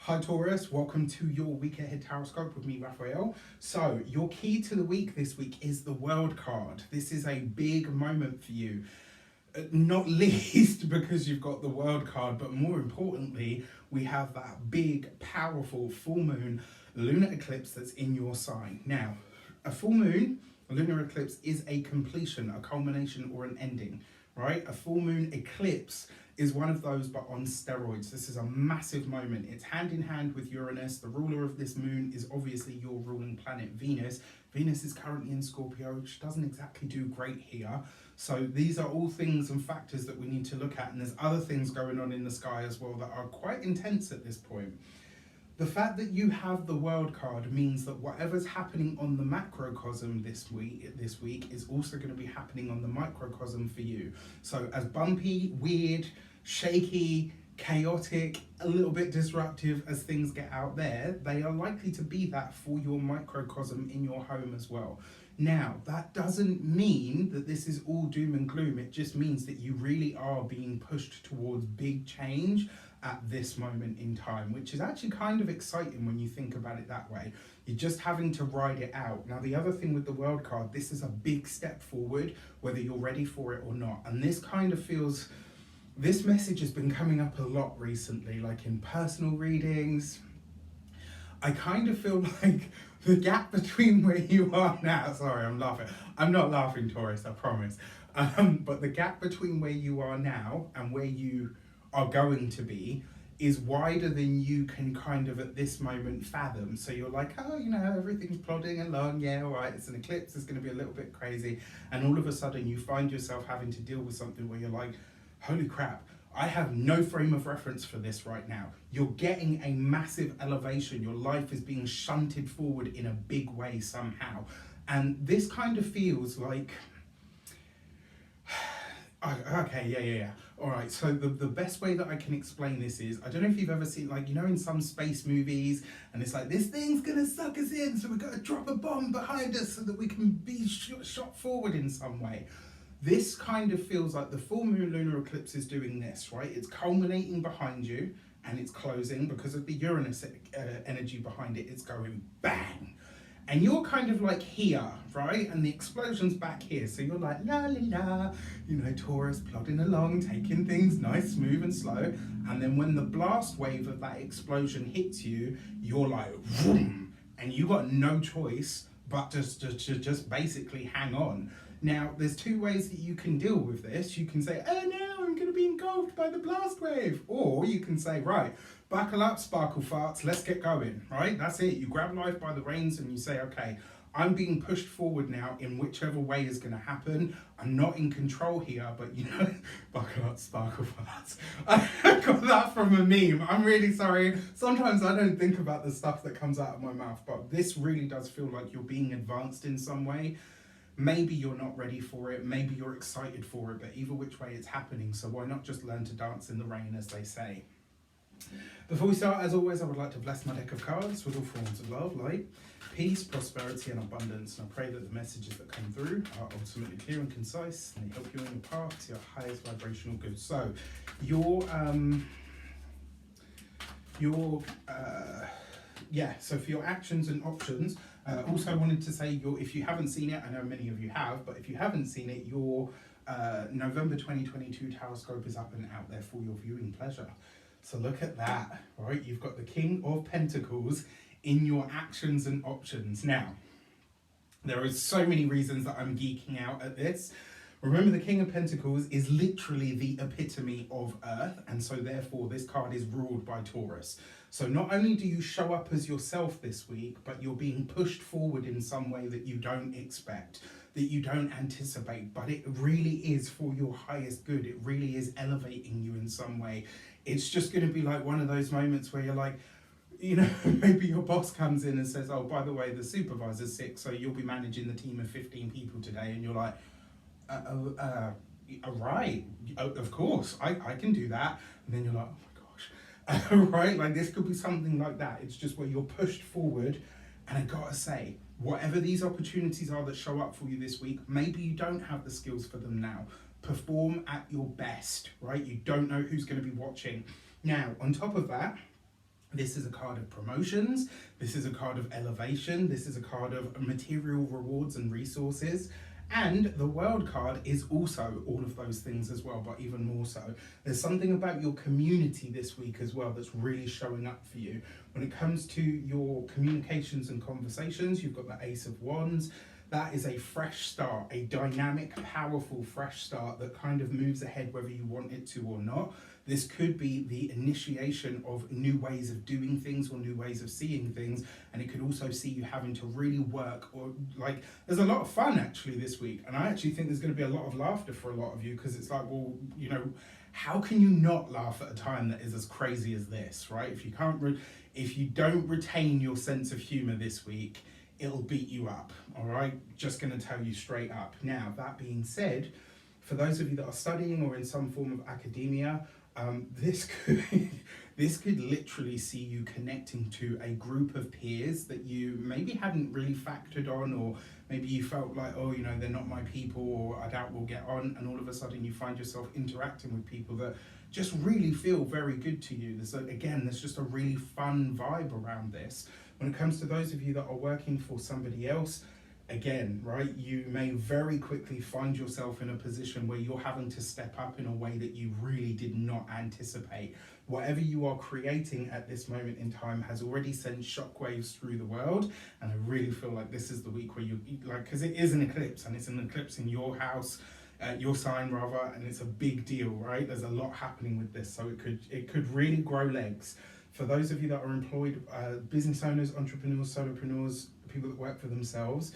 Hi Taurus, welcome to your week ahead tarot scope with me, Raphael. So your key to the week this week is the World card. This is a big moment for you, not least because you've got the World card, but more importantly, we have that big, powerful full moon lunar eclipse that's in your sign. Now, a full moon, a lunar eclipse is a completion, a culmination, or an ending, right? A full moon eclipse is one of those, but on steroids. This is a massive moment. It's hand in hand with Uranus. The ruler of this moon is obviously your ruling planet, Venus. Venus is currently in Scorpio, which doesn't exactly do great here. So these are all things and factors that we need to look at. And there's other things going on in the sky as well that are quite intense at this point. The fact that you have the World card means that whatever's happening on the macrocosm this week is also going to be happening on the microcosm for you. So as bumpy, weird, shaky, chaotic, a little bit disruptive as things get out there, they are likely to be that for your microcosm in your home as well. Now, that doesn't mean that this is all doom and gloom. It just means that you really are being pushed towards big change at this moment in time, which is actually kind of exciting when you think about it that way. You're just having to ride it out. Now, the other thing with the World card, this is a big step forward, whether you're ready for it or not. And this kind of feels, this message has been coming up a lot recently, like in personal readings. I kind of feel like the gap between where you are now, sorry, I'm laughing. I'm not laughing, Taurus, I promise. But the gap between where you are now and where you are going to be is wider than you can kind of at this moment fathom. So you're like, oh, you know, everything's plodding along, yeah, all right, it's an eclipse, it's going to be a little bit crazy. And all of a sudden you find yourself having to deal with something where you're like, holy crap, I have no frame of reference for this right now. You're getting a massive elevation. Your life is being shunted forward in a big way somehow. And this kind of feels like, okay, yeah. All right, so the best way that I can explain this is, I don't know if you've ever seen, like, you know, in some space movies, and it's like, this thing's gonna suck us in, so we've got to drop a bomb behind us so that we can be shot forward in some way. This kind of feels like the full moon lunar eclipse is doing this, right? It's culminating behind you, and it's closing because of the Uranus energy behind it. It's going bang. And you're kind of like here, right? And the explosion's back here. So you're like, la la la, you know, Taurus plodding along, taking things nice, smooth and slow. And then when the blast wave of that explosion hits you, you're like, vroom, and you got no choice but just basically hang on. Now, there's two ways that you can deal with this. You can say, oh no, I'm going to be engulfed by the blast wave. Or you can say, right, buckle up, sparkle farts, let's get going, right? That's it. You grab life by the reins and you say, okay, I'm being pushed forward now in whichever way is going to happen. I'm not in control here, but you know, buckle up, sparkle farts. I got that from a meme. I'm really sorry. Sometimes I don't think about the stuff that comes out of my mouth, but this really does feel like you're being advanced in some way. Maybe you're not ready for it, maybe you're excited for it, but either which way it's happening, so why not just learn to dance in the rain, as they say. Before we start, as always, I would like to bless my deck of cards with all forms of love, light, peace, prosperity and abundance, and I pray that the messages that come through are ultimately clear and concise, and they help you on your path to your highest vibrational good. So, so for your actions and options, also wanted to say, if you haven't seen it, I know many of you have, but if you haven't seen it, your November 2022 Tarot Scope is up and out there for your viewing pleasure. So look at that, right? You've got the King of Pentacles in your actions and options. Now, there are so many reasons that I'm geeking out at this. Remember, the King of Pentacles is literally the epitome of Earth, and so therefore this card is ruled by Taurus. So not only do you show up as yourself this week, but you're being pushed forward in some way that you don't expect, that you don't anticipate, but it really is for your highest good. It really is elevating you in some way. It's just going to be like one of those moments where you're like, you know, maybe your boss comes in and says, oh, by the way, the supervisor's sick, so you'll be managing the team of 15 people today, and you're like, right, of course, I can do that. And then you're like, oh my gosh, right? Like this could be something like that. It's just where you're pushed forward. And I gotta say, whatever these opportunities are that show up for you this week, maybe you don't have the skills for them now. Perform at your best, right? You don't know who's going to be watching. Now, on top of that, This is a card of promotions, this is a card of elevation, this is a card of material rewards and resources. And the World card is also all of those things as well, but even more so. There's something about your community this week as well that's really showing up for you. When it comes to your communications and conversations, you've got the Ace of Wands. That is a fresh start, a dynamic, powerful, fresh start that kind of moves ahead whether you want it to or not. This could be the initiation of new ways of doing things or new ways of seeing things, and it could also see you having to really work, or like, there's a lot of fun actually this week, and I actually think there's going to be a lot of laughter for a lot of you, because it's like, well, you know, how can you not laugh at a time that is as crazy as this, right? If you don't retain your sense of humor this week, it'll beat you up, all right? Just going to tell you straight up. Now, that being said, for those of you that are studying or in some form of academia, this could literally see you connecting to a group of peers that you maybe hadn't really factored on, or maybe you felt like, oh, you know, they're not my people, or I doubt we'll get on, and all of a sudden you find yourself interacting with people that just really feel very good to you. There's just a really fun vibe around this. When it comes to those of you that are working for somebody else, again, right, you may very quickly find yourself in a position where you're having to step up in a way that you really did not anticipate. Whatever you are creating at this moment in time has already sent shockwaves through the world, and I really feel like this is the week where you, like, because it is an eclipse, and it's an eclipse in your house, your sign rather, and it's a big deal, right? There's a lot happening with this, so it could really grow legs. For those of you that are employed, business owners, entrepreneurs, solopreneurs, people that work for themselves,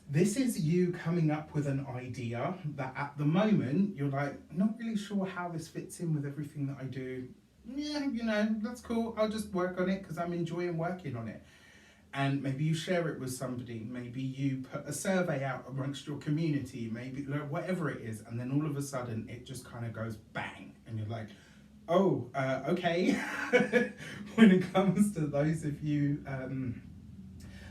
this is you coming up with an idea that at the moment you're like, not really sure how this fits in with everything that I do. Yeah, you know, that's cool. I'll just work on it because I'm enjoying working on it. And maybe you share it with somebody. Maybe you put a survey out amongst your community, maybe whatever it is. And then all of a sudden it just kind of goes bang. And you're like, oh, okay. When it comes to those of you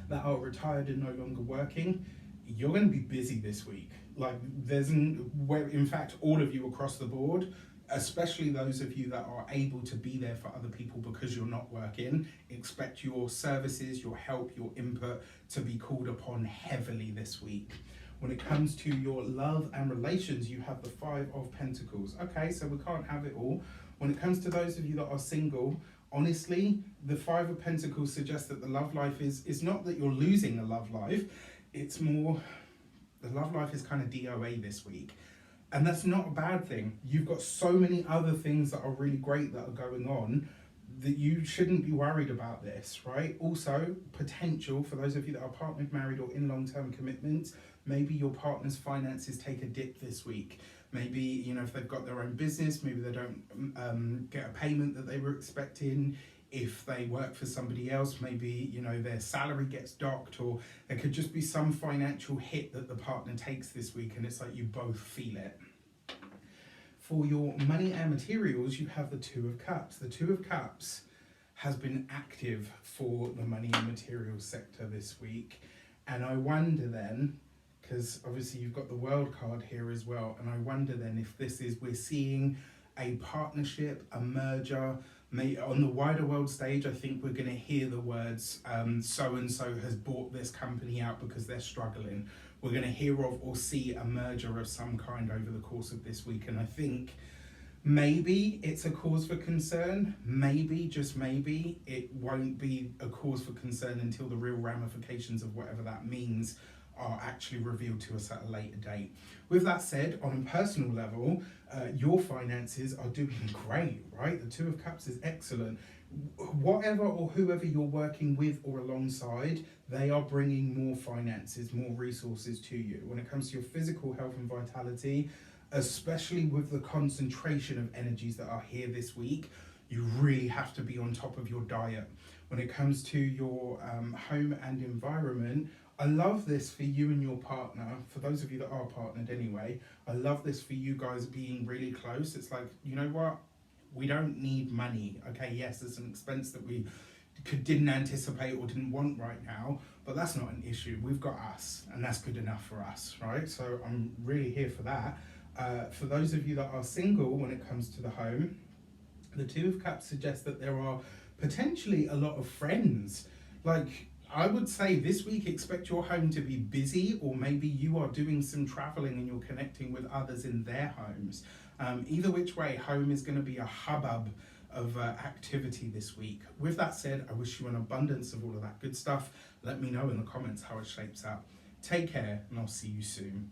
that are retired and no longer working, you're going to be busy this week. Like, in fact, all of you across the board, especially those of you that are able to be there for other people because you're not working, expect your services, your help, your input to be called upon heavily this week. When it comes to your love and relations, you have the Five of Pentacles. Okay, so we can't have it all. When it comes to those of you that are single, honestly, the Five of Pentacles suggests that the love life is not that you're losing a love life, it's more, the love life is kind of DOA this week. And that's not a bad thing. You've got so many other things that are really great that are going on that you shouldn't be worried about this, right? Also, potential for those of you that are partnered, married, or in long-term commitments, maybe your partner's finances take a dip this week. Maybe, you know, if they've got their own business, maybe they don't get a payment that they were expecting. If they work for somebody else, maybe, you know, their salary gets docked, or there could just be some financial hit that the partner takes this week, and it's like you both feel it. For your money and materials, you have the Two of Cups. The Two of Cups has been active for the money and materials sector this week. And I wonder then, because obviously you've got the World card here as well, and I wonder then if we're seeing a partnership, a merger. On the wider world stage, I think we're going to hear the words, so-and-so has bought this company out because they're struggling. We're going to hear of or see a merger of some kind over the course of this week. And I think maybe it's a cause for concern. Maybe, just maybe, it won't be a cause for concern until the real ramifications of whatever that means are actually revealed to us at a later date. With that said, on a personal level, your finances are doing great, right? The Two of Cups is excellent. Whatever or whoever you're working with or alongside, they are bringing more finances, more resources to you. When it comes to your physical health and vitality, especially with the concentration of energies that are here this week, you really have to be on top of your diet. When it comes to your home and environment, I love this for you and your partner, for those of you that are partnered anyway. I love this for you guys being really close. It's like, you know what? We don't need money. Okay, yes, there's an expense that we didn't anticipate or didn't want right now, but that's not an issue. We've got us, and that's good enough for us, right? So I'm really here for that. For those of you that are single, when it comes to the home, the Two of Cups suggests that there are potentially a lot of friends. Like, I would say this week, expect your home to be busy, or maybe you are doing some traveling and you're connecting with others in their homes. Either which way, home is going to be a hubbub of activity this week. With that said, I wish you an abundance of all of that good stuff. Let me know in the comments how it shapes out. Take care, and I'll see you soon.